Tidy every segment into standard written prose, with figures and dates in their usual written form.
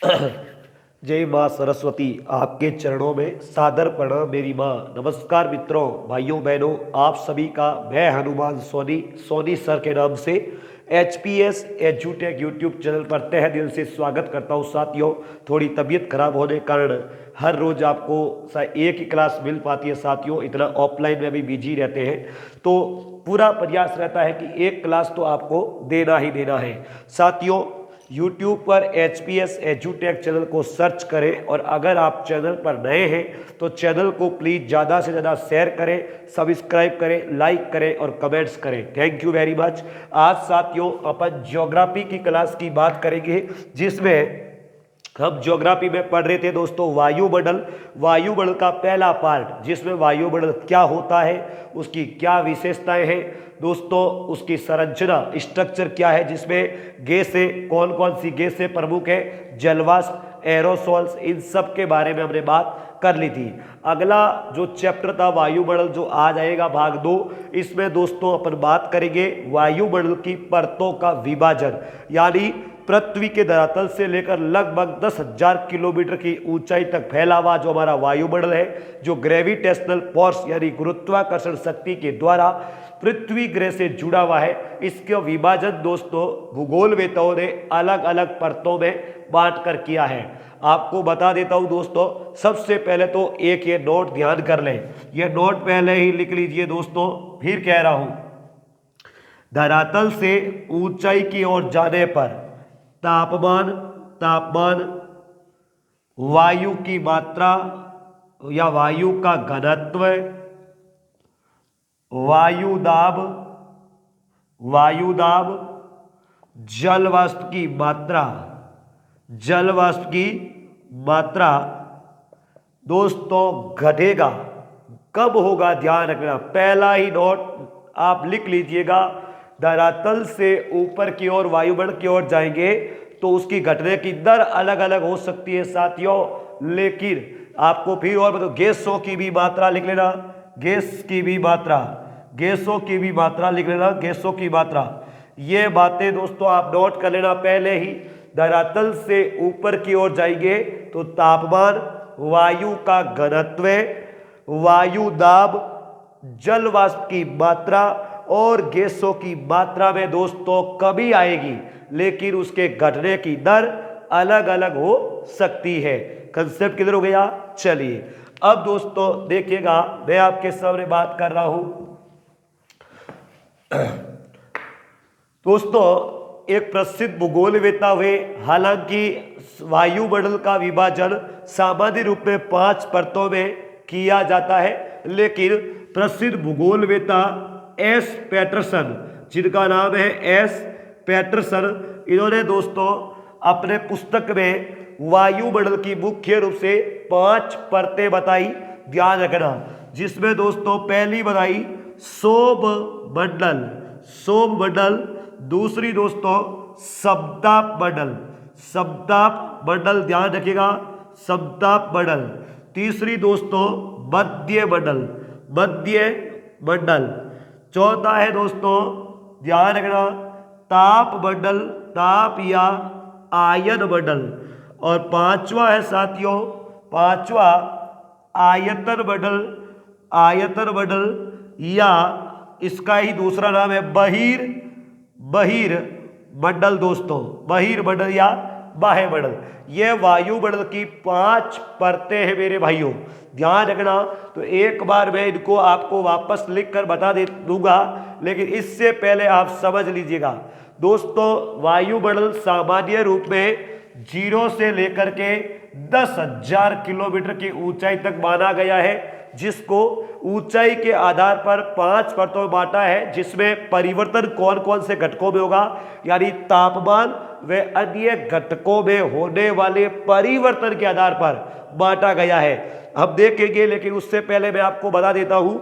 जय माँ सरस्वती, आपके चरणों में सादर प्रणाम मेरी माँ। नमस्कार मित्रों, भाइयों बहनों, आप सभी का मैं हनुमान सोनी सर के नाम से HPS एजुटेक यूट्यूब चैनल पर तहे दिल से स्वागत करता हूँ। साथियों, थोड़ी तबीयत खराब होने के कारण हर रोज़ आपको एक ही क्लास मिल पाती है। साथियों, इतना ऑफलाइन में भी बिजी रहते हैं, तो पूरा प्रयास रहता है कि एक क्लास तो आपको देना ही देना है। साथियों, YouTube पर HPS एजुटेक चैनल को सर्च करें, और अगर आप चैनल पर नए हैं तो चैनल को प्लीज़ ज़्यादा से ज़्यादा शेयर करें, सब्सक्राइब करें, लाइक करें और कमेंट्स करें। Thank you very much. आज साथियों अपन ज्योग्राफी की क्लास की बात करेंगे, जिसमें हम ज्योग्राफी में पढ़ रहे थे दोस्तों वायुमंडल का पहला पार्ट, जिसमें वायुमंडल क्या होता है, उसकी क्या विशेषताएं हैं दोस्तों, उसकी संरचना स्ट्रक्चर क्या है, जिसमें गैसें कौन कौन सी गैसें प्रमुख है, जलवाष्प, एरोसोल्स, इन सब के बारे में हमने बात कर ली थी। अगला जो चैप्टर था वायुमंडल, जो आज आएगा भाग 2, इसमें दोस्तों अपन बात करेंगे वायुमंडल की परतों का विभाजन, यानी पृथ्वी के धरातल से लेकर लगभग 10,000 किलोमीटर की ऊंचाई तक फैला हुआ जो हमारा वायुमंडल है, जो ग्रेविटेशनल फोर्स यानी गुरुत्वाकर्षण शक्ति के द्वारा पृथ्वी ग्रह से जुड़ा हुआ है। इसका विभाजन दोस्तों भूगोलवेताओं ने अलग अलग परतों में बांट कर किया है। आपको बता देता हूं दोस्तों, सबसे पहले तो एक ये नोट ध्यान कर लें, ये नोट पहले ही लिख लीजिए दोस्तों, फिर कह रहा हूं। धरातल से ऊंचाई की ओर जाने पर तापमान, वायु की मात्रा या वायु का घनत्व, वायु दाब, जलवाष्प की मात्रा दोस्तों घटेगा। कब होगा ध्यान रखना, पहला ही नोट आप लिख लीजिएगा। धरातल से ऊपर की ओर वायुमंडल की ओर जाएंगे तो उसकी घटने की दर अलग अलग हो सकती है साथियों, लेकिन आपको फिर और बताओ, गैसों की भी मात्रा लिख लेना, गैसों की भी मात्रा लिख लेना, गैसों की मात्रा। ये बातें दोस्तों आप नोट कर लेना पहले ही। धरातल से ऊपर की ओर जाएंगे तो तापमान, वायु का घनत्व, वायु दाब, जलवाष्प की मात्रा और गैसों की मात्रा में दोस्तों कमी आएगी, लेकिन उसके घटने की दर अलग अलग हो सकती है। कंसेप्ट किधर हो गया? चलिए अब दोस्तों देखिएगा, मैं आपके सामने बात कर रहा हूं दोस्तों, एक प्रसिद्ध भूगोलवेता हुए। हालांकि वायुमंडल का विभाजन सामान्य रूप में 5 परतों में किया जाता है, लेकिन प्रसिद्ध भूगोलवेता एस पैटरसन, जिनका नाम है एस पैटरसन, इन्होंने दोस्तों अपने पुस्तक में वायुमंडल की मुख्य रूप से 5 परतें बताई, ध्यान रखना। जिसमें दोस्तों पहली बताई सोम मंडल, दूसरी दोस्तों सप्ताप मंडल, ध्यान रखिएगा, सप्ताप मंडल। तीसरी दोस्तों मध्य मंडल। चौथा है दोस्तों, ध्यान रखना, ताप या आयन मंडल। और पांचवा है साथियों, आयतन मंडल, या इसका ही दूसरा नाम है बहिर मंडल दोस्तों, बहिर मंडल या बाह्य मंडल। ये वायुमंडल की 5 परतें हैं मेरे भाइयों, ध्यान रखना। तो एक बार मैं इनको आपको वापस लिख कर बता दे दूंगा, लेकिन इससे पहले आप समझ लीजिएगा दोस्तों, वायुमंडल सामान्य रूप में 0 से लेकर के 10,000 किलोमीटर की ऊंचाई तक माना गया है, जिसको ऊंचाई के आधार पर 5 परतों में बांटा है, जिसमें परिवर्तन कौन कौन से घटकों में होगा, यानी तापमान व अन्य घटकों में होने वाले परिवर्तन के आधार पर बांटा गया है। हम देखेंगे, लेकिन उससे पहले मैं आपको बता देता हूं,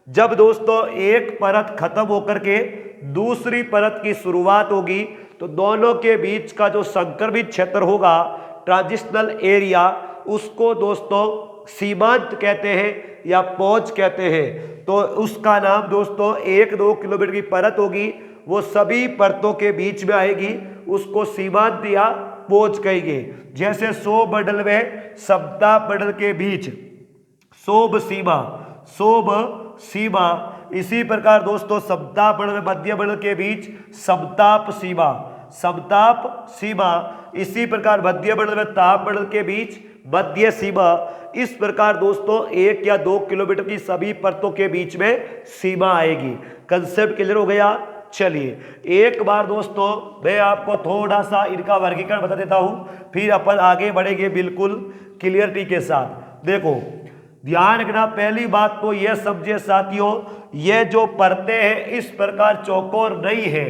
जब दोस्तों एक परत खत्म होकर के दूसरी परत की शुरुआत होगी, तो दोनों के बीच का जो संक्रमित क्षेत्र होगा, ट्रांजिशनल एरिया, उसको दोस्तों सीमांत कहते हैं या पौध कहते हैं। तो उसका नाम दोस्तों 1-2 किलोमीटर की परत होगी, वो सभी परतों के बीच में आएगी, उसको सीमांत या पोज कहेंगे। जैसे शोभ मंडल में सप्ताह मंडल के बीच शोभ सीमा, शोभ सीमा, इसी प्रकार दोस्तों सप्ताह मंडल में मध्य मंडल के बीच समताप सीमा, समताप सीमा, इसी प्रकार मध्य मंडल में ताप मंडल के बीच मध्य सीमा। इस प्रकार दोस्तों 1 या 2 किलोमीटर की सभी परतों के बीच में सीमा आएगी। कंसेप्ट क्लियर हो गया। चलिए एक बार दोस्तों मैं आपको थोड़ा सा इनका वर्गीकरण बता देता हूं, फिर अपन आगे बढ़ेंगे बिल्कुल क्लियरिटी के साथ। देखो ध्यान रखना, पहली बात तो यह समझिए साथियों, ये जो परतें हैं इस प्रकार चौकोर नहीं है,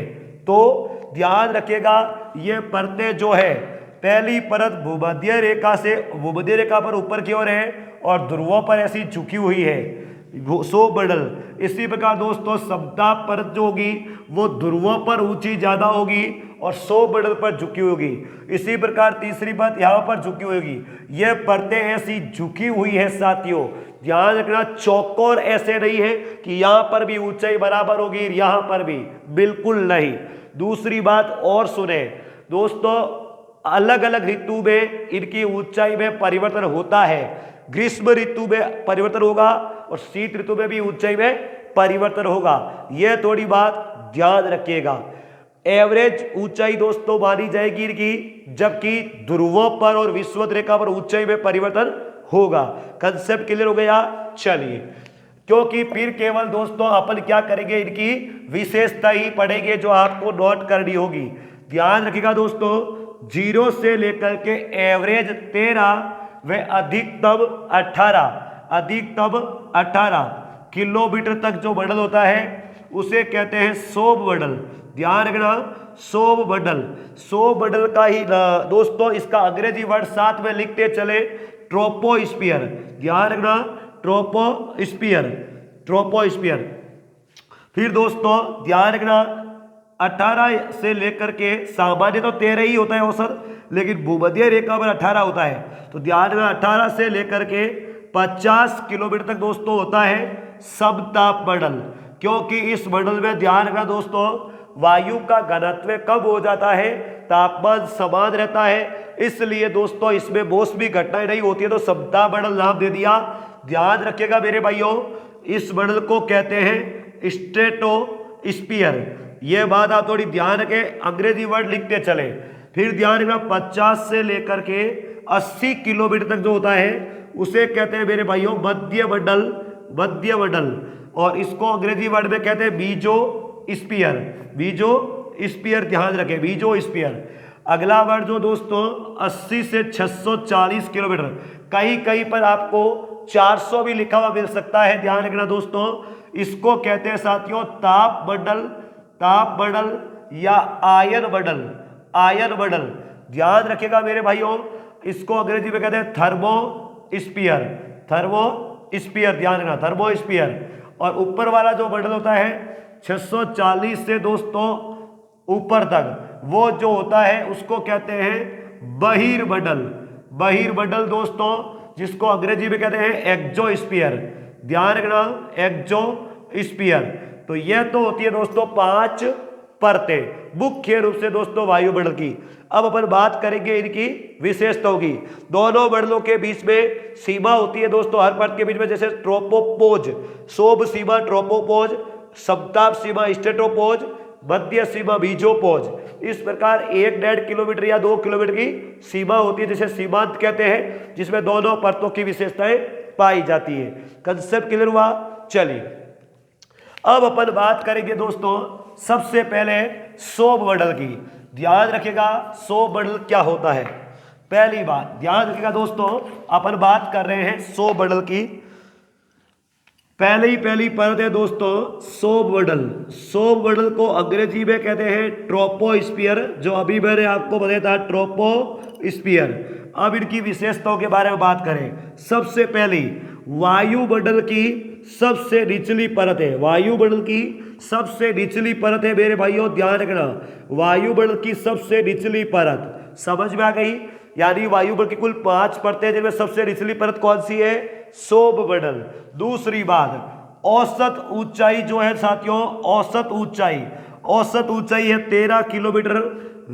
तो ध्यान रखिएगा ये परतें जो है, पहली परत भूमध्य रेखा से भूमध्य रेखा पर ऊपर की ओर है और ध्रुवों पर ऐसी झुकी हुई है शोभ मंडल। इसी प्रकार दोस्तों समताप परत जो होगी वो ध्रुवों पर ऊंची ज्यादा होगी और शोभ मंडल पर झुकी होगी। इसी प्रकार तीसरी परत यहाँ पर झुकी हुई होगी। यह परतें ऐसी झुकी हुई है साथियों, ध्यान रखना, चौकोर ऐसे नहीं है कि यहाँ पर भी ऊंचाई बराबर होगी यहाँ पर भी, बिल्कुल नहीं। दूसरी बात और सुने दोस्तों, अलग अलग ऋतु में इनकी ऊंचाई में परिवर्तन होता है। ग्रीष्म ऋतु में परिवर्तन होगा और शीत ऋतु में भी ऊंचाई में परिवर्तन होगा, यह थोड़ी बात ध्यान रखिएगा। एवरेज ऊंचाई दोस्तों मानी जाएगी इनकी, जबकि ध्रुवों पर और विषुवत रेखा पर ऊंचाई में परिवर्तन होगा। कंसेप्ट क्लियर हो गया। चलिए क्योंकि फिर केवल दोस्तों अपन क्या करेंगे, इनकी विशेषता ही पढ़ेंगे जो आपको नोट करनी होगी। ध्यान रखिएगा दोस्तों, 0 से लेकर के एवरेज 13 व अधिकतम 18 किलोमीटर तक जो मंडल होता है उसे कहते हैं शोभ मंडल। ध्यान रखना, शोभ मंडल, शोभ मंडल का ही दोस्तों इसका अंग्रेजी वर्ड साथ में लिखते चले, ट्रोपोस्फियर। ध्यान रखना, ट्रोपोस्फियर, ट्रोपोस्फियर। फिर दोस्तों ध्यान रखना, 18 से लेकर के सामान्य तो 13 ही होता है औसत, लेकिन भूमध्य रेखा पर 18 होता है, तो ध्यान रखना 18 से लेकर के 50 किलोमीटर तक दोस्तों होता है समताप मंडल। क्योंकि इस मंडल में ध्यान रखना दोस्तों वायु का घनत्व कम हो जाता है, तापमान समान रहता है, इसलिए दोस्तों इसमें मौसमी घटनाएं नहीं होती है, तो समताप मंडल नाम दे दिया। ध्यान रखिएगा मेरे भाइयों, इस मंडल को कहते हैं स्ट्रेटोस्फियर। यह बात आप थोड़ी ध्यान रखें, अंग्रेजी वर्ड लिखते चले। फिर ध्यान रखना 50 से लेकर के 80 किलोमीटर तक जो होता है उसे कहते हैं मेरे भाइयों मध्य मंडल, मध्य मंडल, और इसको अंग्रेजी वर्ड में कहते हैं मीजोस्फियर, मीजोस्फियर। ध्यान रखें मीजोस्फियर। अगला वर्ड जो दोस्तों 80 से 640 किलोमीटर, कहीं कहीं पर आपको 400 भी लिखा हुआ मिल सकता है। ध्यान रखना दोस्तों, इसको कहते हैं साथियों ताप मंडल, ताप मंडल या आयन मंडल, आयन मंडल। ध्यान रखिएगा मेरे भाइयों, इसको अंग्रेजी में कहते हैं थर्मोस्फियर, थर्मोस्फियर। ध्यान रखना थर्मोस्फियर। और ऊपर वाला जो मंडल होता है 640 से दोस्तों ऊपर तक वो जो होता है उसको कहते हैं बहिर्मंडल, बहिर्मंडल दोस्तों, जिसको अंग्रेजी में कहते हैं एक्सोस्फियर। ध्यान रखना एक्सोस्फियर। तो यह तो होती है दोस्तों 5 परतें मुख्य रूप से दोस्तों वायुमंडल की। अब अपन बात करेंगे इनकी विशेषताओं की। दोनों मंडलों के बीच में सीमा होती है दोस्तों हर परत के बीच में, जैसे ट्रोपोपोज, शोभ सीमा ट्रोपोपोज, समताप सीमा स्ट्रेटोपोज, मध्य सीमा मीजोपोज। इस प्रकार 1.5 किलोमीटर या 2 किलोमीटर की सीमा होती है, जिसे सीमांत कहते हैं, जिसमें दोनों परतों की विशेषताएं पाई जाती है। कंसेप्ट क्लियर हुआ। चलिए अब अपन बात करेंगे दोस्तों सबसे पहले शोभ मंडल की। ध्यान रखिएगा शोभ मंडल क्या होता है। पहली बात ध्यान रखिएगा दोस्तों, अपन बात कर रहे हैं शोभ मंडल की। पहली परत है दोस्तों शोभ मंडल। शोभ मंडल को अंग्रेजी में कहते हैं ट्रोपोस्फियर, जो अभी मैंने आपको बताया था ट्रोपोस्फियर। अब इनकी विशेषताओं के बारे में बात करें। सबसे पहली वायुमंडल की सबसे निचली परत है, वायुमंडल की सबसे निचली परत है मेरे भाइयों। ध्यान रखना वायुमंडल की सबसे निचली परत, समझ में आ गई। यानी वायुमंडल की कुल 5 परतें हैं, जिनमें सबसे निचली परत कौन सी है, शोभ मंडल। दूसरी बात औसत ऊंचाई जो है साथियों, औसत ऊंचाई है 13 किलोमीटर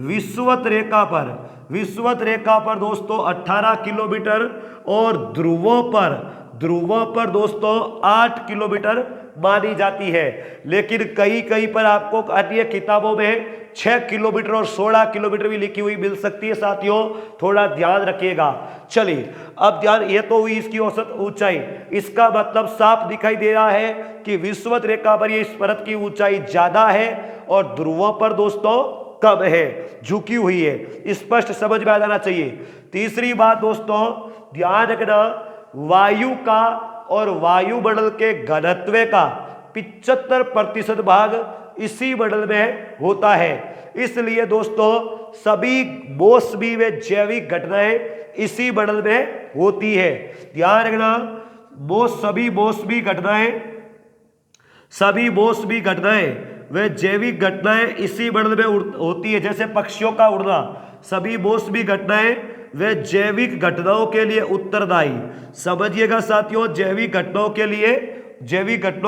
विषुवत रेखा पर। विषुवत रेखा पर दोस्तों 18 किलोमीटर और ध्रुवों पर दोस्तों 8 किलोमीटर मानी जाती है। लेकिन कहीं कहीं पर आपको अन्य किताबों में 6 किलोमीटर और 16 किलोमीटर भी लिखी हुई मिल सकती है साथियों, थोड़ा ध्यान रखिएगा। चलिए अब ध्यान, ये तो हुई इसकी औसत ऊंचाई। इसका मतलब साफ दिखाई दे रहा है कि विषुवत रेखा पर ये इस पर्वत की ऊंचाई ज्यादा है और ध्रुवों पर दोस्तों कम है, झुकी हुई है। स्पष्ट समझ में आ जाना चाहिए। तीसरी बात दोस्तों ध्यान रखना, वायु का और वायुमंडल के घनत्व का 75% भाग इसी मंडल में होता है। इसलिए दोस्तों सभी मौसमी व जैविक घटनाएं इसी मंडल में होती है। ध्यान रखना, सभी मौसमी घटनाएं व जैविक घटनाएं इसी मंडल में होती है। जैसे पक्षियों का उड़ना, सभी मौसमी घटनाएं व जैविक घटनाओं के लिए उत्तरदायी, समझिएगा साथियों, जैविक घटनाओं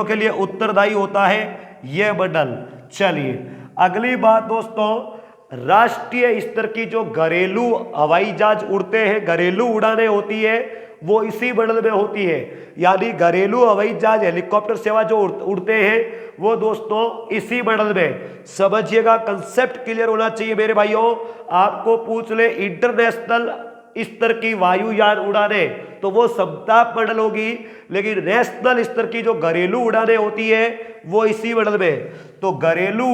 के लिए उत्तरदायी होता है यह मंडल। चलिए अगली बात दोस्तों, राष्ट्रीय स्तर की जो घरेलू हवाई जहाज उड़ते हैं, घरेलू उड़ानें होती है, वो इसी मंडल में होती है। यानी घरेलू हवाई जहाज हेलीकॉप्टर सेवा जो उड़ते हैं वो दोस्तों इसी मंडल में। समझिएगा, कंसेप्ट क्लियर होना चाहिए मेरे भाइयों। आपको पूछ ले इंटरनेशनल स्तर की वायुयान उड़ाने तो वो समताप मंडल होगी, लेकिन नेशनल स्तर की जो घरेलू उड़ानें होती है वो इसी मंडल में। तो घरेलू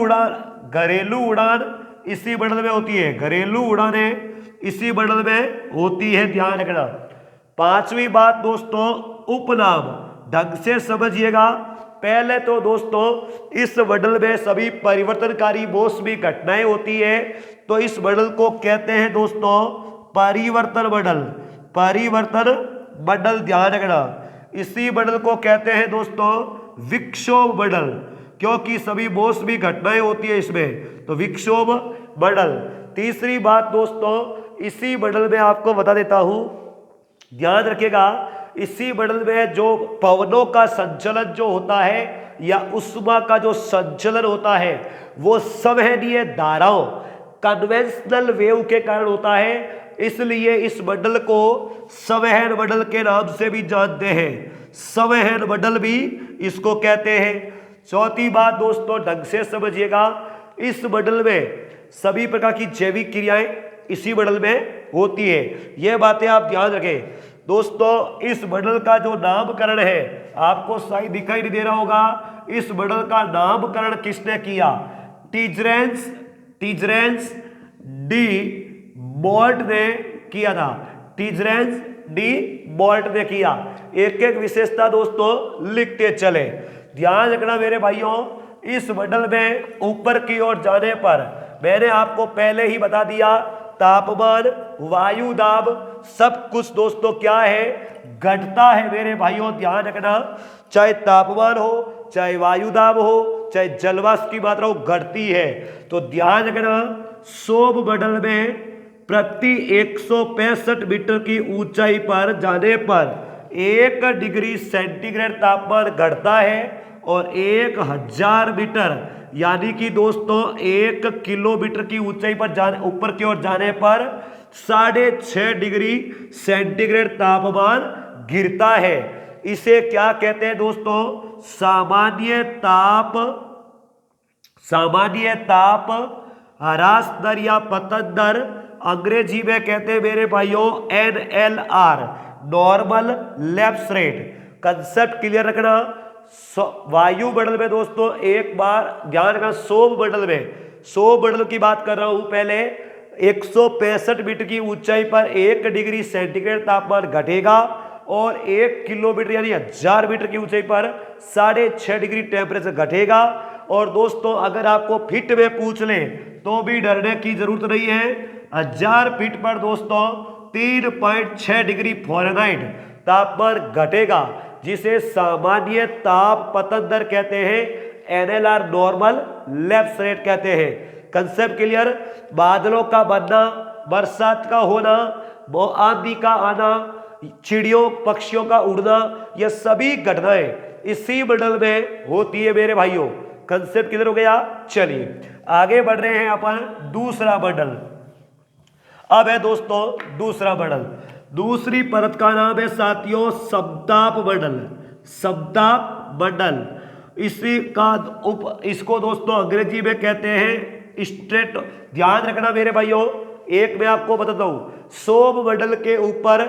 उड़ान इसी मंडल में होती है, घरेलू उड़ानें इसी मंडल में होती है, ध्यान रखना। पांचवी बात दोस्तों, उपनाम ढंग से समझिएगा। पहले तो दोस्तों इस मंडल में सभी परिवर्तनकारी मौसमी घटनाएं होती है, तो इस मंडल को कहते हैं दोस्तों परिवर्तन मंडल, ध्यान रखना। इसी मंडल को कहते हैं दोस्तों विक्षोभ मंडल, क्योंकि सभी मौसमी घटनाएं होती है इसमें, तो विक्षोभ मंडल। तीसरी बात दोस्तों, इसी मंडल में आपको बता देता हूं, ध्यान रखिएगा, इसी मंडल में जो पवनों का संचलन जो होता है या उष्मा का जो संचलन होता है वो संवहनीय धाराओं कन्वेंशनल वेव के कारण होता है। इसलिए इस मंडल को संवहन मंडल के नाम से भी जानते हैं, संवहन मंडल भी इसको कहते हैं। चौथी बात दोस्तों ढंग से समझिएगा, इस मंडल में सभी प्रकार की जैविक क्रियाएं इसी मंडल में होती है। यह बातें आप ध्यान रखें दोस्तों। इस मंडल का जो नामकरण है आपको शायद दिखाई नहीं दे रहा होगा, इस मंडल का नामकरण किसने किया? टीजरेंस डी बोल्ट ने किया था, टीजरेंस डी बोल्ट ने किया। एक एक विशेषता दोस्तों लिखते चले। ध्यान रखना मेरे भाइयों, इस मंडल में ऊपर की ओर जाने पर मैंने आपको पहले ही बता दिया, तापमान, वायु दाब सब कुछ दोस्तों क्या है, घटता है मेरे भाइयों। ध्यान रखना, चाहे तापमान हो, चाहे वायु दाब हो, चाहे जलवाष्प की मात्रा हो, घटती है। तो ध्यान रखना, क्षोभ मंडल में प्रति 165 मीटर की ऊंचाई पर जाने पर 1 डिग्री सेंटीग्रेड तापमान घटता है और 1000 मीटर यानी कि दोस्तों 1 किलोमीटर की ऊंचाई पर ऊपर की ओर जाने पर 6.5 डिग्री सेंटीग्रेड तापमान गिरता है। इसे क्या कहते हैं दोस्तों? सामान्य ताप ह्रास दर या पतन दर, अंग्रेजी में कहते हैं मेरे भाइयों NLR, normal lapse rate. Concept clear रखना। वायुमंडल में दोस्तों एक बार ध्यान रखना, क्षोभ मंडल की बात कर रहा हूं पहले, 165 मीटर की ऊंचाई पर 1 डिग्री सेंटीग्रेड तापमान घटेगा और 1 किलोमीटर यानी 1000 मीटर की ऊंचाई पर 6.5 डिग्री टेम्परेचर घटेगा। और दोस्तों अगर आपको फीट में पूछ लें तो भी डरने की जरूरत नहीं है। 1000 फीट पर दोस्तों 3.6 डिग्री फ़ारेनहाइट तापमान घटेगा, जिसे सामान्य ताप पतन दर कहते हैं, NLR नॉर्मल लैप्स रेट कहते हैं। Concept clear. बादलों का बनना, बरसात का होना, आंधी का आना, चिड़ियों पक्षियों का उड़ना, यह सभी घटनाएं इसी मंडल में होती है मेरे भाइयों। कंसेप्ट क्लियर हो गया। चलिए आगे बढ़ रहे हैं अपन दूसरा मंडल। अब है दोस्तों दूसरा मंडल। दूसरी परत का नाम है साथियों समताप मंडल। समताप मंडल इसी का इसको दोस्तों अंग्रेजी में कहते हैं स्ट्रेट। ध्यान रखना मेरे भाइयों, एक मैं आपको बताता हूं, सोम मंडल के ऊपर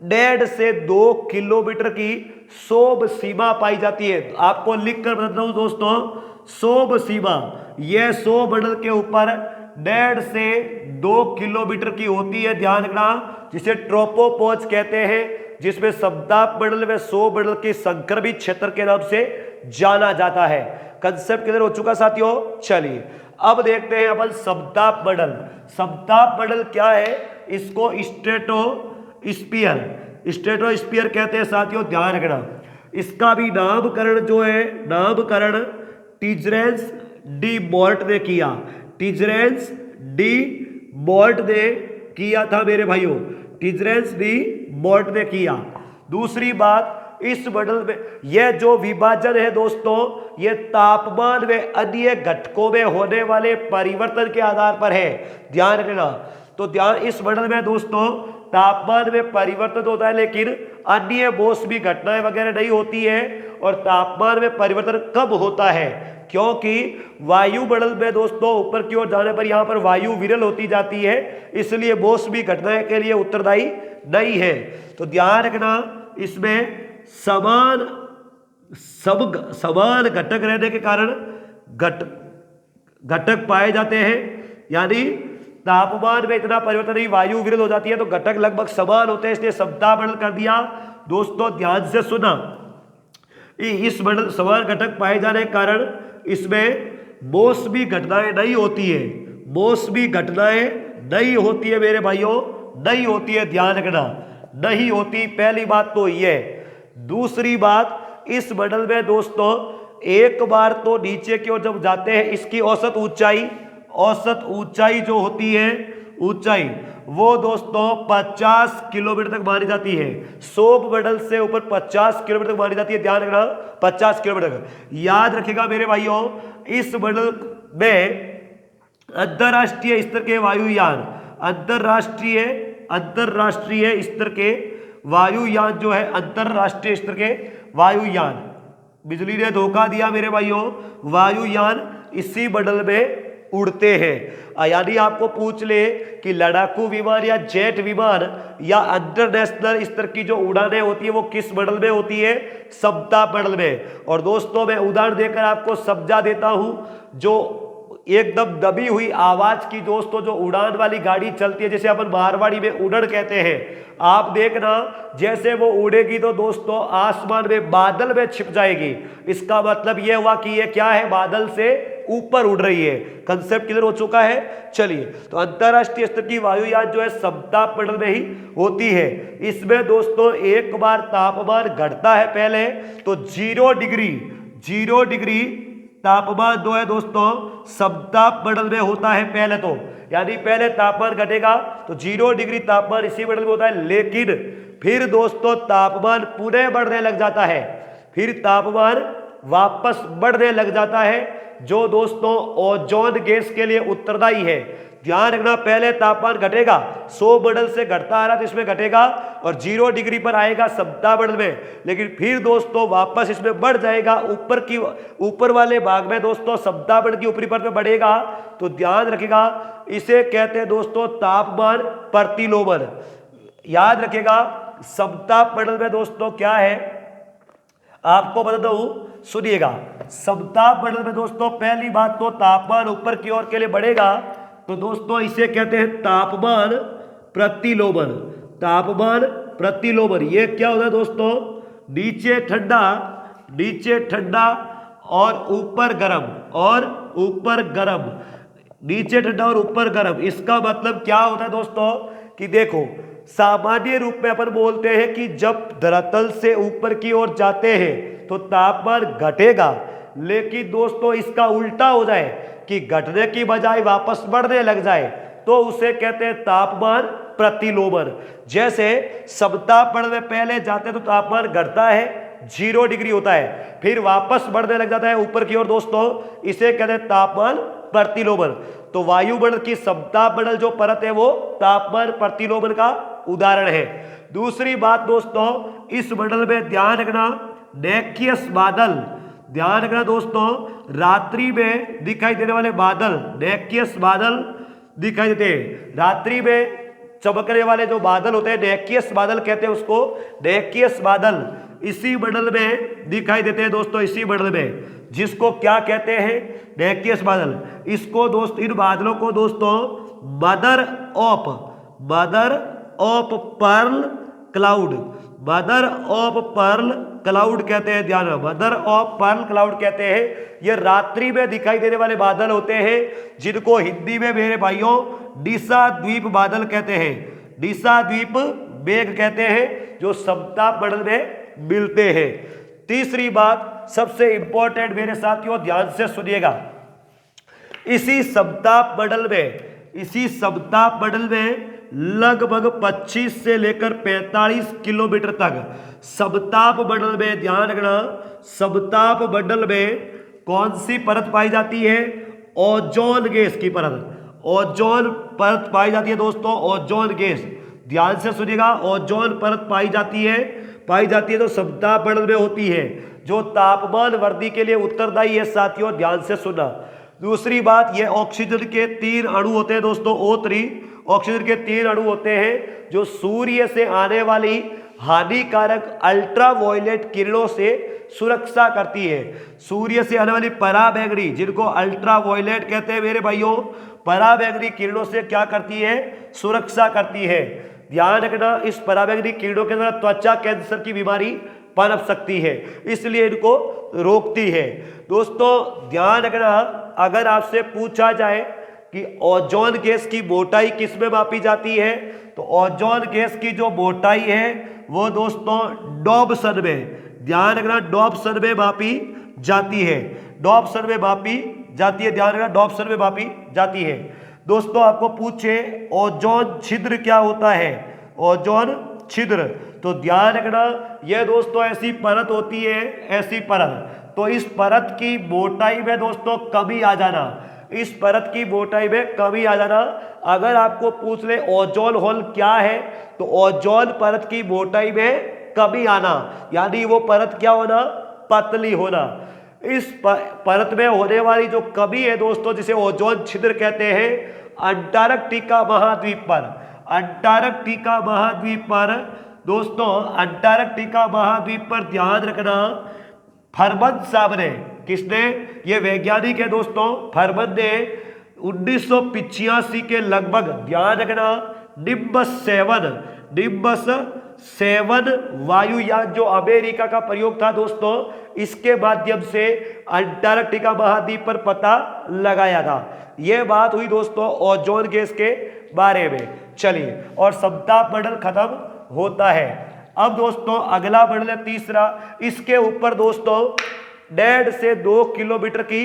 1.5 से 2 किलोमीटर की सोम सीमा पाई जाती है। आपको लिख कर बताता हूं दोस्तों, सोम सीमा यह सोम मंडल के ऊपर 1.5 से 2 किलोमीटर की होती है। ध्यान रखना, जिसे ट्रोपोपॉज कहते हैं, जिसमें समताप मंडल में सोम मंडल के संक्रमित क्षेत्र के नाम से जाना जाता है। कंसेप्ट क्लियर हो चुका साथियों। चलिए अब देखते हैं अपन समताप मंडल। समताप मंडल क्या है? इसको स्ट्रेटोस्फीयर कहते हैं साथियों। ध्यान रखना, इसका भी नामकरण जो है, नामकरण टिजरेंस डी बोल्ट ने किया। टिजरेंस डी बोल्ट ने किया था मेरे भाइयों, टिजरेंस डी बोल्ट ने किया। दूसरी बात, इस मंडल में यह जो विभाजन है दोस्तों, यह तापमान में अन्य घटकों में होने वाले परिवर्तन के आधार पर है। ध्यान रखना, तो ध्यान, इस मंडल में दोस्तों तापमान में परिवर्तन होता है, लेकिन अन्य मौसमी घटनाएं वगैरह नहीं होती है। और तापमान में परिवर्तन कब होता है? क्योंकि वायुमंडल में दोस्तों ऊपर की ओर जाने पर यहां पर वायु विरल होती जाती है, इसलिए मौसमी घटनाएं के लिए उत्तरदायी नहीं है। तो ध्यान रखना, इसमें समान घटक रहने के कारण घटक पाए जाते हैं, यानी तापमान में इतना परिवर्तन नहीं, वायु विरल हो जाती है तो घटक लगभग समान होते हैं, इसलिए समताप मंडल कर दिया। दोस्तों ध्यान से सुना, इस मंडल समान घटक पाए जाने के कारण इसमें मौसमी घटनाएं नहीं होती है। मौसमी घटनाएं नहीं होती है मेरे भाइयों, नहीं होती है। ध्यान रखना, नहीं होती, पहली बात तो यह। दूसरी बात, इस मंडल में दोस्तों एक बार तो नीचे की ओर जब जाते हैं, इसकी औसत ऊंचाई जो होती है, ऊंचाई वो दोस्तों 50 किलोमीटर तक मानी जाती है। सोम मंडल से ऊपर 50 किलोमीटर तक मानी जाती है। ध्यान रखना, 50 किलोमीटर। याद रखिएगा मेरे भाइयों, इस मंडल में अंतरराष्ट्रीय स्तर के वायुयान, अंतरराष्ट्रीय स्तर के वायुयान जो है, अंतरराष्ट्रीय स्तर के वायुयान, बिजली ने धोखा दिया मेरे भाइयों, वायुयान इसी मंडल में उड़ते हैं। यानी आपको पूछ ले कि लड़ाकू विमान या जेट विमान या इंटरनेशनल स्तर की जो उड़ानें होती है वो किस मंडल में होती है? समताप मंडल में। और दोस्तों मैं उदाहरण देकर आपको समझा देता हूं, जो एकदम दबी हुई आवाज की दोस्तों जो उड़ान वाली गाड़ी चलती है, जैसे अपन मारवाड़ी में उड़न कहते हैं, आप देखना जैसे वो उड़ेगी तो दोस्तों आसमान में बादल में छिप जाएगी। इसका मतलब यह हुआ कि ये क्या है? बादल से ऊपर उड़ रही है। कंसेप्ट क्लियर हो चुका है। चलिए, तो अंतरराष्ट्रीय स्तर की वायुयान जो है समताप मंडल में ही होती है। इसमें दोस्तों एक बार तापमान घटता है पहले तो 0 डिग्री तापमान जो है दोस्तों समताप मंडल में होता है पहले तो, यानी पहले तापमान घटेगा तो 0 डिग्री तापमान इसी मंडल में होता है। लेकिन फिर दोस्तों तापमान पुनः बढ़ने लग जाता है, फिर तापमान वापस बढ़ने लग जाता है, जो दोस्तों ओजोन गैस के लिए उत्तरदायी है। ध्यान रखना, पहले तापमान घटेगा, 100 मंडल से घटता आ रहा तो इसमें घटेगा और 0 डिग्री पर आएगा समताप मंडल में, लेकिन फिर दोस्तों वापस इसमें बढ़ जाएगा, ऊपर वाले भाग में दोस्तों समताप मंडल की ऊपरी परत में बढ़ेगा। तो ध्यान रखिएगा, इसे कहते हैं दोस्तों तापमान प्रतिलोमन। याद रखिएगा, समताप मंडल में दोस्तों क्या है आपको बताता हूं, सुनिएगा। समताप मंडल में दोस्तों पहली बात तो तापमान ऊपर की ओर के लिए बढ़ेगा, तो दोस्तों इसे कहते हैं तापमान प्रतिलोमन। तापमान प्रतिलोमन ये क्या होता है दोस्तों? नीचे ठंडा और ऊपर गर्म, नीचे ठंडा और ऊपर गर्म। इसका मतलब क्या होता है दोस्तों कि देखो, सामान्य रूप में अपन बोलते हैं कि जब धरातल से ऊपर की ओर जाते हैं तो तापमान घटेगा, लेकिन दोस्तों इसका उल्टा हो जाए कि घटने की बजाय वापस बढ़ने लग जाए तो उसे कहते हैं तापमान प्रतिलोमन। जैसे समताप मंडल में पहले जाते तो तापमान घटता है, 0 डिग्री होता है, फिर वापस बढ़ने लग जाता है ऊपर की ओर दोस्तों, इसे कहते हैं तापमान प्रतिलोमन। तो वायुमंडल की समतापमंडल जो परत है वो तापमान प्रतिलोमन का उदाहरण है। दूसरी बात दोस्तों, इस मंडल में ध्यान रखना नैक्यस बादल, ध्यान रखना दोस्तों, रात्रि में दिखाई देने वाले बादल नैक्यस बादल दिखाई देते हैं। रात्रि में चमकने वाले जो बादल होते हैं नैक्यस बादल कहते हैं उसको, नैक्यस बादल इसी मंडल में दिखाई देते हैं दोस्तों, इसी मंडल में, जिसको क्या कहते हैं, नैक्यस बादल। इसको दोस्त इन बादलों को दोस्तों mother of pearl cloud, mother of pearl cloud कहते हैं। ध्यान रखो, मदर ऑफ पर्ल क्लाउड कहते हैं। ये रात्रि में दिखाई देने वाले बादल होते हैं जिनको हिंदी में मेरे भाइयों डिसा द्वीप बादल कहते हैं, डिसा द्वीप मेघ कहते हैं, जो समतापमंडल में मिलते हैं। तीसरी बात सबसे इंपॉर्टेंट मेरे साथियों ध्यान से सुनिएगा, इसी समतापमंडल में लगभग 25 से लेकर 45 किलोमीटर तक समतापमंडल में, ध्यान रखना, समतापमंडल में कौन सी परत पाई जाती है, ओजोन गैस की परत, ओजोन परत पाई जाती है दोस्तों, ओजोन गैस, ध्यान से सुनिएगा, ओजोन परत पाई जाती है तो समतापमंडल में होती है, जो तापमान वृद्धि के लिए उत्तरदायी है साथियों, ध्यान से सुनना। दूसरी बात, ये ऑक्सीजन के 3 अणु होते हैं दोस्तों, O3, ऑक्सीजन के 3 अणु होते हैं जो सूर्य से आने वाली हानिकारक अल्ट्रावायलेट किरणों से सुरक्षा करती है। सूर्य से आने वाली पराबैंगनी, जिनको अल्ट्रावायलेट कहते हैं मेरे भाइयों, पराबैंगनी किरणों से क्या करती है, सुरक्षा करती है। ध्यान रखना, इस पराबैंगनी किरणों के द्वारा त्वचा कैंसर की बीमारी पनप सकती है, इसलिए इनको रोकती है। दोस्तों ध्यान रखना, अगर आपसे पूछा जाए कि ओजोन गैस की मोटाई किस में मापी जाती है, तो ओजोन गैस की जो मोटाई है वो दोस्तों डॉबसन में, ध्यान रखना, डॉबसन में मापी जाती है, डॉबसन में मापी जाती है, ध्यान रखना, डॉबसन में मापी जाती है। दोस्तों आपको पूछे ओजोन छिद्र क्या होता है, ओजोन छिद्र, तो ध्यान रखना, यह दोस्तों ऐसी परत होती है, ऐसी परत, तो इस परत की मोटाई में दोस्तों कमी आ जाना, इस परत की मोटाई में कमी आ जाना। अगर आपको पूछ ले ओजोन होल क्या है, तो ओजोन परत की मोटाई में कमी आना, यानी वो परत क्या होना, पतली होना। इस परत में होने वाली जो कमी है दोस्तों, जिसे ओजोन छिद्र कहते हैं, अंटार्कटिका महाद्वीप पर, अंटार्कटिका महाद्वीप पर दोस्तों, अंटार्कटिका महाद्वीप पर ध्यान रखना, फरमन साहब ने, किसने, ये वैज्ञानिक है दोस्तों, फरमन ने 1985 के लगभग, ध्यान रखना, निम्बस 7 वायुयान जो अमेरिका का प्रयोग था दोस्तों, इसके माध्यम से अंटार्कटिका महाद्वीप पर पता लगाया था। यह बात हुई दोस्तों ओजोन गैस के बारे में। चलिए, और समतापमंडल खत्म होता है। अब दोस्तों अगला मंडल है तीसरा, इसके ऊपर दोस्तों 1.5 से 2 किलोमीटर की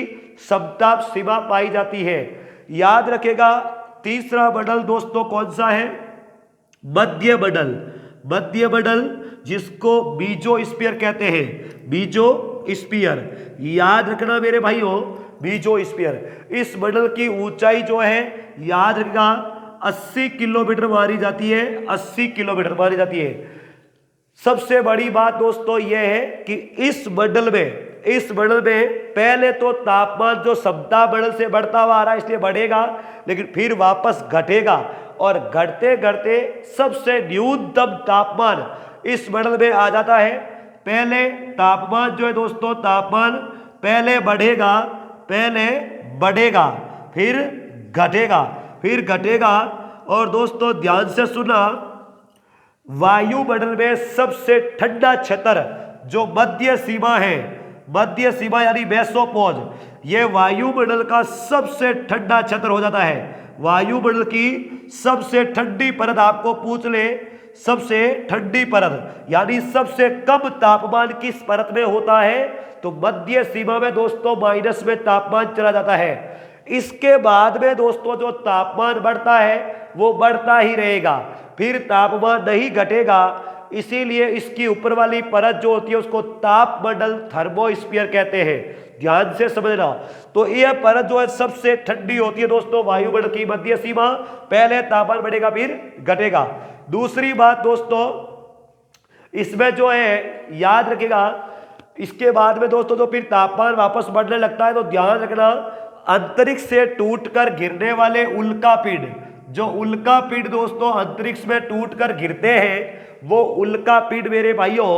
समताप सीमा पाई जाती है। याद रखेगा, तीसरा मंडल दोस्तों कौन सा है, मध्य मंडल, मध्य मंडल, जिसको बीजोस्फीयर कहते हैं, बीजोस्फीयर, याद रखना मेरे भाइयों, बीजोस्फीयर। इस मंडल की ऊंचाई जो है, याद रखना, 80 किलोमीटर मानी जाती है, 80 किलोमीटर मानी जाती है। सबसे बड़ी बात दोस्तों यह है कि इस मंडल में पहले तो तापमान जो समतापमंडल से बढ़ता हुआ आ रहा है इसलिए बढ़ेगा, लेकिन फिर वापस घटेगा, और घटते घटते सबसे न्यूनतम तापमान इस मंडल में आ जाता है। पहले तापमान जो है दोस्तों, तापमान पहले बढ़ेगा, फिर घटेगा, और दोस्तों ध्यान से सुना, वायुमंडल में सबसे ठंडा क्षेत्र जो मध्य सीमा है, मध्य सीमा यानी मेसोपोज, यह वायुमंडल का सबसे ठंडा क्षेत्र हो जाता है। वायुमंडल की सबसे ठंडी परत आपको पूछ ले, सबसे ठंडी परत यानी सबसे कम तापमान किस परत में होता है, तो मध्य सीमा में दोस्तों माइनस में तापमान चला जाता है। इसके बाद में दोस्तों जो तापमान बढ़ता है वो बढ़ता ही रहेगा, फिर तापमान नहीं घटेगा। इसीलिए इसकी ऊपर वाली परत जो होती है उसको तापमंडल थर्मोस्फीयर कहते हैं। ध्यान से समझना। तो यह परत जो है सबसे ठंडी होती है दोस्तों वायुमंडल की मध्य सीमा। पहले तापमान बढ़ेगा फिर घटेगा। दूसरी बात दोस्तों, इसमें जो है याद रखिएगा, इसके बाद में दोस्तों जो फिर तापमान वापस बढ़ने लगता है तो ध्यान रखना, अंतरिक्ष से टूटकर गिरने वाले उल्कापिंड, जो उल्कापिंड दोस्तों अंतरिक्ष में टूटकर गिरते हैं, वो उल्कापिंड मेरे भाइयों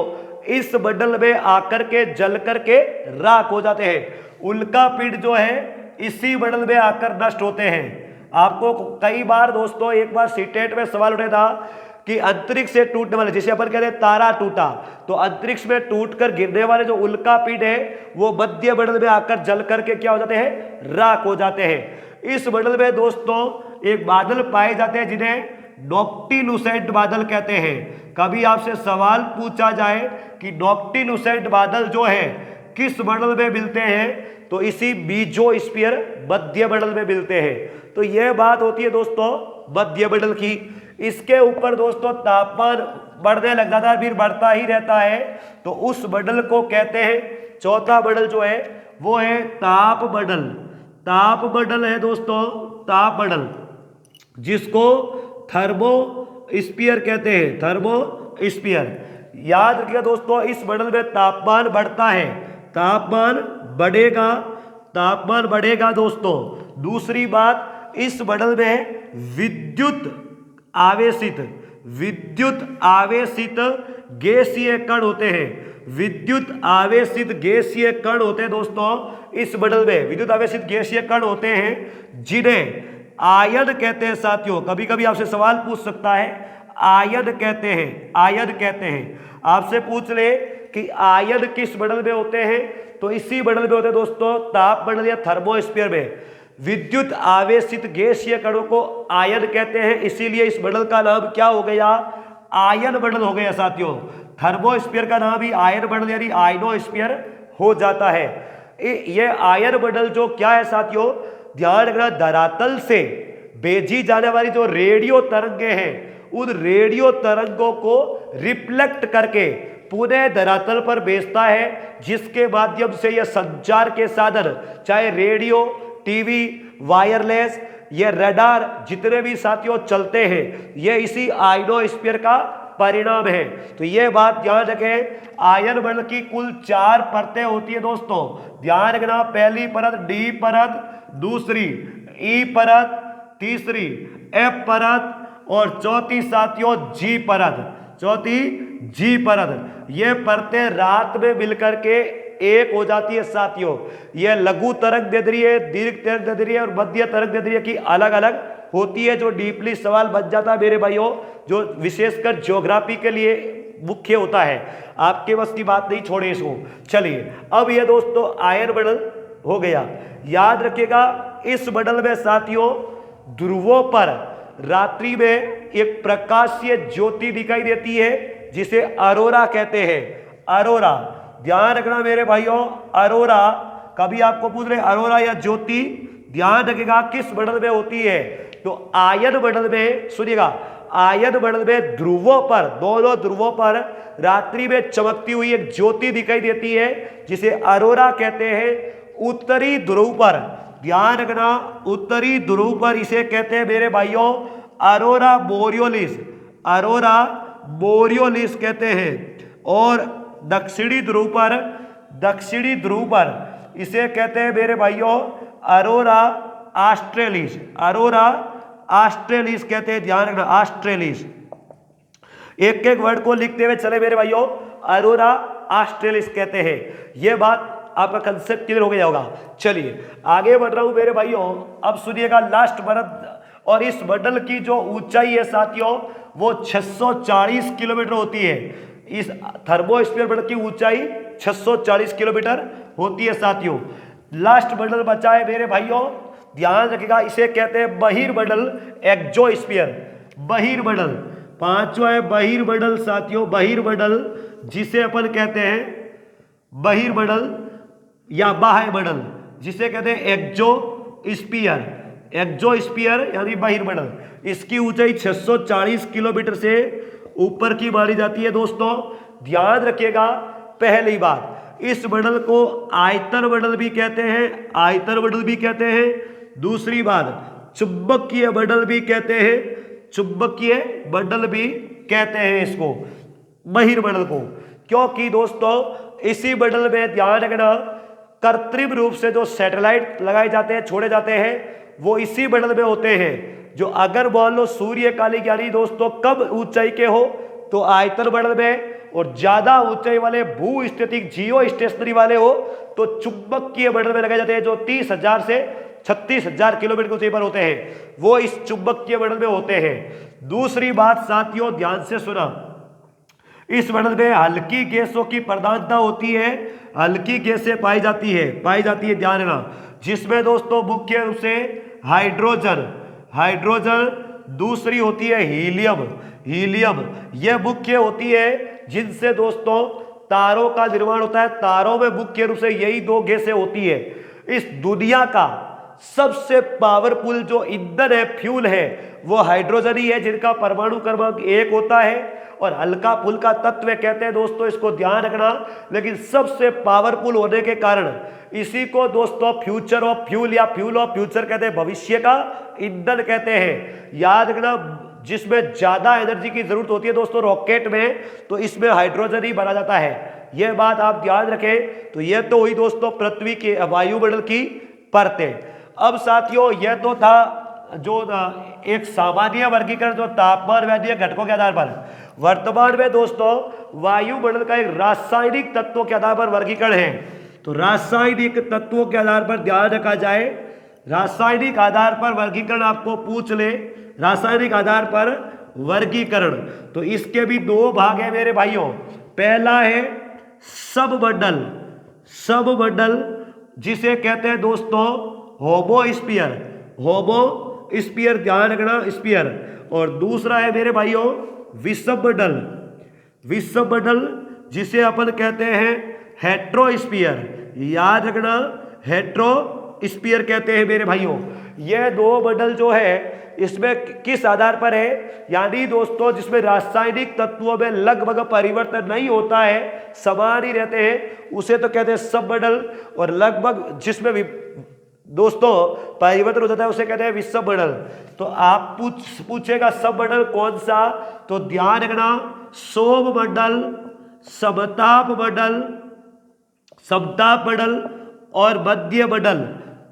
इस मंडल में आकर के जल करके राख हो जाते हैं। उल्कापिंड जो है इसी मंडल में आकर नष्ट होते हैं। आपको कई बार दोस्तों, एक बार सीटेट में सवाल उठा था कि अंतरिक्ष से टूटने वाले, जिसे अपन कहते हैं तारा टूटा, तो अंतरिक्ष में टूटकर गिरने वाले जो उल्कापिंड है वो मध्य मंडल में आकर जल करके क्या हो जाते हैं, राख हो जाते हैं। इस मंडल में दोस्तों एक बादल पाए जाते हैं जिन्हें नॉक्टिलुसेंट बादल कहते हैं। कभी आपसे सवाल पूछा जाए कि नॉक्टिलुसेंट बादल जो है किस मंडल में मिलते हैं, तो इसी मीजोस्फीयर मध्य मंडल में मिलते हैं। तो यह बात होती है दोस्तों मध्य मंडल की। इसके ऊपर दोस्तों तापमान बढ़ने लग जाता है, फिर बढ़ता ही रहता है, तो उस मंडल को कहते हैं, चौथा मंडल जो है वो है ताप मंडल। ताप मंडल है दोस्तों ताप मंडल, जिसको थर्मोस्फीयर कहते हैं, थर्मोस्फीयर। याद रखिएगा दोस्तों, इस मंडल में तापमान बढ़ता है, तापमान बढ़ेगा, तापमान बढ़ेगा दोस्तों। दूसरी बात, इस मंडल में विद्युत आवेशित गैसीय कण होते हैं। विद्युत आवेशित गैसीय कण होते हैं दोस्तों इस मंडल में, विद्युत आवेशित गैसीय कण होते हैं जिन्हें आयन कहते हैं। साथियों कभी कभी आपसे सवाल पूछ सकता है, आयन कहते हैं, आयन कहते हैं। आपसे पूछ ले कि आयन किस मंडल में होते हैं, तो इसी मंडल में होते हैं दोस्तों ताप मंडल या थर्मोस्फीयर में। विद्युत आवेशित गैसीय कणों को आयन कहते हैं, इसीलिए इस मंडल का नाम क्या हो गया, आयन मंडल हो गया साथियों। थर्मोस्फीयर का नाम ही आयन मंडल यानी आयनोस्फीयर हो जाता है। ये आयन मंडल जो क्या है साथियों, ध्यान रखना, धरातल से भेजी जाने वाली जो रेडियो तरंगे हैं, उन रेडियो तरंगों को रिफ्लेक्ट करके पुनः धरातल पर भेजता है, जिसके माध्यम से यह संचार के साधन, चाहे रेडियो, टीवी, वायरलेस, ये रडार, जितने भी साथियों चलते हैं, ये इसी आयनोस्फीयर का परिणाम है। तो ये बात ध्यान रखें, आयन मंडल की कुल 4 परतें होती है दोस्तों। ध्यान रखना, पहली परत डी परत, दूसरी ई परत, तीसरी एफ परत और चौथी साथियों जी परत, चौथी जी परत। ये परतें रात में मिलकर के एक हो जाती है साथियों। यह लघु तरंग दैर्ध्य है, दीर्घ तरंग दैर्ध्य और मध्य तरंग दैर्ध्य की अलग अलग होती है, जो डीपली सवाल बन जाता है मेरे भाइयों, जो विशेषकर ज्योग्राफी के लिए मुख्य होता है। आपके बस की बात नहीं, छोड़े इसको। चलिए अब ये दोस्तों आयन मंडल हो गया। याद रखिएगा, इस मंडल में साथियों ध्रुवों पर रात्रि में एक प्रकाशीय ज्योति दिखाई देती है, जिसे अरोरा कहते हैं। अरोरा, ध्यान रखना मेरे भाइयों, अरोरा, कभी आपको पूछ रहे अरोरा या ज्योति, ध्यान रखिएगा किस मंडल में होती है, तो आयन मंडल में। सुनिएगा, आयन मंडल में ध्रुवों पर, दोनों ध्रुवों पर रात्रि में चमकती हुई एक ज्योति दिखाई देती है, जिसे अरोरा कहते हैं। उत्तरी ध्रुव पर, ध्यान रखना, उत्तरी ध्रुव पर इसे कहते हैं मेरे भाइयों अरोरा बोरियोलिस, अरोरा बोरियोलिस कहते हैं। और दक्षिणी ध्रुव पर, दक्षिणी ध्रुव पर इसे कहते हैं मेरे भाइयों अरोरा ऑस्ट्रेलिस, अरोरा ऑस्ट्रेलिस कहते हैं। ध्यान रखना, ऑस्ट्रेलिस। एक एक वर्ड को लिखते हुए चले मेरे भाइयों, अरोरा ऑस्ट्रेलिस कहते हैं। यह बात आपका कंसेप्ट क्लियर हो गया होगा। चलिए आगे बढ़ रहा हूं मेरे भाइयों। अब सुनिएगा लास्ट परत, और इस मंडल की जो ऊंचाई है साथियों वो 640 किलोमीटर होती है। इस थर्मोस्फीयर मंडल की ऊंचाई 640 किलोमीटर होती है साथियों। लास्ट मंडल बचा है मेरे भाइयों, ध्यान रखिएगा, इसे कहते हैं बहिर्मंडल, एक्सोस्फीयर, बहिर्मंडल। पांचवा है बहिर्मंडल साथियों, बहिर्मंडल, जिसे अपन कहते हैं बहिर्मंडल या बाह्यमंडल, जिसे कहते हैं एक्सोस्फीयर, एक्सोस्फीयर यानी बहिर्मंडल। इसकी ऊंचाई 640 किलोमीटर से ऊपर की मानी जाती है दोस्तों। ध्यान रखिएगा, पहली बात, इस मंडल को आयतन मंडल भी कहते हैं, आयतन मंडल भी कहते हैं। दूसरी बात, चुंबकीय मंडल भी कहते हैं, चुंबकीय मंडल भी कहते हैं इसको, बहिर्मंडल को। क्योंकि दोस्तों इसी मंडल में ध्यान रखना, कृत्रिम रूप से जो सैटेलाइट लगाए जाते हैं, छोड़े जाते हैं, वो इसी मंडल में होते हैं। जो अगर मान लो सूर्य कालिक यानी दोस्तों कम ऊंचाई के हो तो आयतन मंडल में, और ज्यादा ऊंचाई वाले भू स्थितिक जियो स्टेशनरी वाले हो तो चुंबकीय मंडल में लगाए जाते हैं, जो 30,000 से 36,000 किलोमीटर की ऊंचाई पर होते हैं, वो इस चुंबकीय मंडल में होते हैं। दूसरी बात साथियों ध्यान से सुना, इस मंडल में हल्की गैसों की प्रधानता होती है, हल्की गैसें पाई जाती है, ध्यान रखना, जिसमें दोस्तों मुख्य रूप से हाइड्रोजन, दूसरी होती है हीलियम, यह मुख्य होती है, जिनसे दोस्तों तारों का निर्माण होता है। तारों में मुख्य रूप से यही दो गैसें होती है। इस दुनिया का सबसे पावरफुल जो ईंधन है, फ्यूल है, वो हाइड्रोजन ही है, जिनका परमाणु क्रमांक 1 होता है, और हल्का फुल्का तत्व कहते हैं दोस्तों, इसको ध्यान रखना। लेकिन सबसे पावरफुल होने के कारण इसी को दोस्तों फ्यूचर ऑफ फ्यूल या फ्यूल ऑफ फ्यूचर कहते हैं, भविष्य का ईंधन कहते हैं। याद रखना, जिसमें ज्यादा एनर्जी की जरूरत होती है दोस्तों रॉकेट में, तो इसमें हाइड्रोजन ही बना जाता है। यह बात आप ध्यान रखें। तो यह तो हुई दोस्तों पृथ्वी के वायुमंडल की परतें। अब साथियों यह तो था जो एक सामान्य वर्गीकरण जो तापमान वैद्य घटकों के आधार पर। वर्तमान में दोस्तों वायुमंडल का एक रासायनिक तत्वों के आधार पर वर्गीकरण है। तो रासायनिक तत्वों के आधार पर ध्यान रखा जाए, रासायनिक आधार पर वर्गीकरण आपको पूछ ले, रासायनिक आधार पर वर्गीकरण, तो इसके भी दो भाग है मेरे भाइयों। पहला है सबमंडल, जिसे कहते हैं दोस्तों होमोस्फीयर, ध्यान रखना स्फीयर। और दूसरा है मेरे भाइयों विषममंडल, जिसे अपन कहते हैं हेट्रोस्फीयर, याद रखना हेट्रोस्फीयर कहते हैं मेरे भाइयों। यह दो मंडल जो है इसमें किस आधार पर है, यानी दोस्तों जिसमें रासायनिक तत्वों में लगभग परिवर्तन नहीं होता है, समान ही रहते हैं, उसे तो कहते हैं सबमंडल। और लगभग जिसमें दोस्तों परिवर्तन हो जाता है उसे कहते हैं विषममंडल। तो आप पूछेगा सबमंडल कौन सा, तो ध्यान रखना सोममंडल, समताप मंडल और मध्य मंडल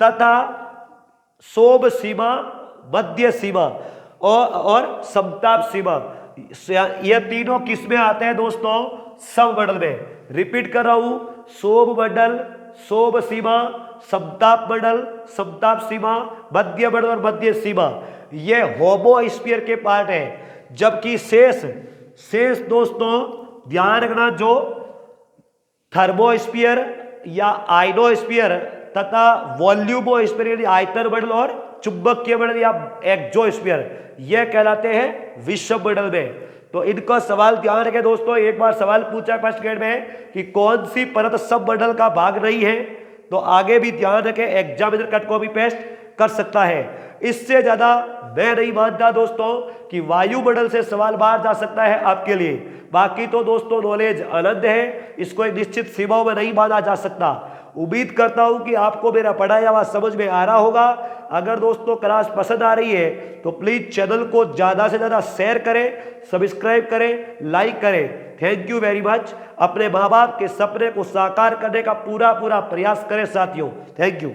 तथा सोम सीमा, मध्य सीमा और समताप सीमा, यह तीनों किसमें आते हैं दोस्तों, सममंडल में। रिपीट कर रहा हूं, सोम मंडल, सोम सीमा, समताप मंडल, समताप सीमा, मध्य मंडल और मध्य सीमा, ये होमोस्फीयर के पार्ट है। जबकि शेष दोस्तों ध्यान रखना जो थर्मोस्फीयर या आयनोस्फीयर तथा वॉल्यूमोस्फीयर यानी आयतन मंडल और चुंबकीय मंडल या एक्सोस्फीयर, यह कहलाते हैं विषममंडल में। तो इनका सवाल ध्यान रखें दोस्तों। एक बार सवाल पूछा फर्स्ट ग्रेड में कि कौन सी परत सबमंडल का भाग नहीं है, तो आगे भी ध्यान रखें, एग्जामिनर कट कॉपी पेस्ट कर सकता है। इससे ज्यादा मैं नहीं मानता दोस्तों कि वायुमंडल से सवाल बाहर जा सकता है आपके लिए। बाकी तो दोस्तों नॉलेज अनंत है, इसको एक निश्चित सीमाओं में नहीं माना जा सकता। उम्मीद करता हूं कि आपको मेरा पढ़ाया हुआ समझ में आ रहा होगा। अगर दोस्तों क्लास पसंद आ रही है तो प्लीज चैनल को ज्यादा से ज्यादा शेयर करें, सब्सक्राइब करें, लाइक करें। Thank you very much. अपने माँ बाप के सपने को साकार करने का पूरा प्रयास करें साथियों। Thank you.